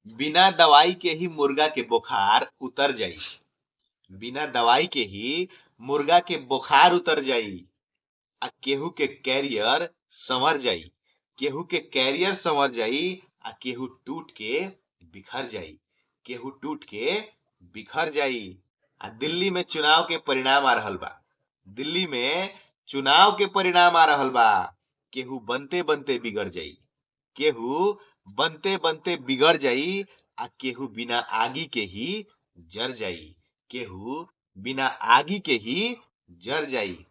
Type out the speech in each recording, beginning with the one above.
बिना दवाई के ही मुर्गा के बुखार उतर जाई। बिना दवाई के ही मुर्गा के बुखार उतर जाई। आ केहू के कैरियर संवर जाई। केहू के कैरियर संवर जाई। आ केहू टूट के बिखर जाई। केहू टूट के बिखर जाई। आ दिल्ली में चुनाव के परिणाम आ रहल बा। दिल्ली में चुनाव के परिणाम आ रहल बा। केहू बनते बनते बिगड़ जाई। केहू बनते बनते बिगड़ जाई। आ केहू बिना आगी के ही जर जाई। केहू बिना आगी के ही जर जाई।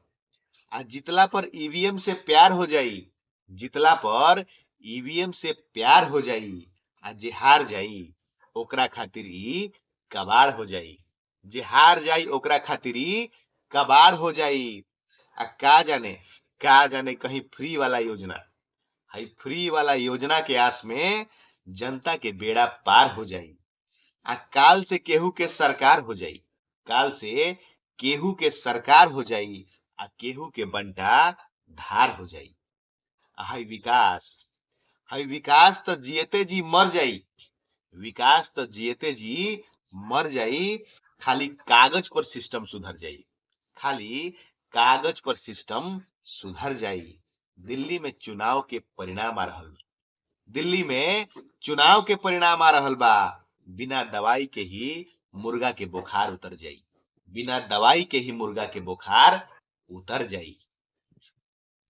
आ जितला पर ईवीएम से प्यार हो जाई। जितला पर ईवीएम से प्यार हो जाई। आ जे हार जाई ओकरा खातिर ई कबाड़ हो जाई। जे हार जाई ओकरा खातिर ई कबाड़ हो जाई। आ का जाने कहीं फ्री वाला योजना, हई फ्री वाला योजना के आस में जनता के बेड़ा पार हो जाई। आ काल से केहू के सरकार हो जाई। काल से केहू के सरकार हो जाई। आ केहू के बंटा धार हो जाई। आ हई विकास तो जियते जी मर जाई। विकास तो जियते जी मर जाई। खाली कागज पर सिस्टम सुधर जाई। खाली कागज पर सिस्टम सुधर जाई। दिल्ली में चुनाव के परिणाम आ रहल बा। दिल्ली में चुनाव के परिणाम आ रहल बा। बिना दवाई के ही मुर्गा के बुखार उतर जाई। बिना दवाई के ही मुर्गा के बुखार उतर जाई।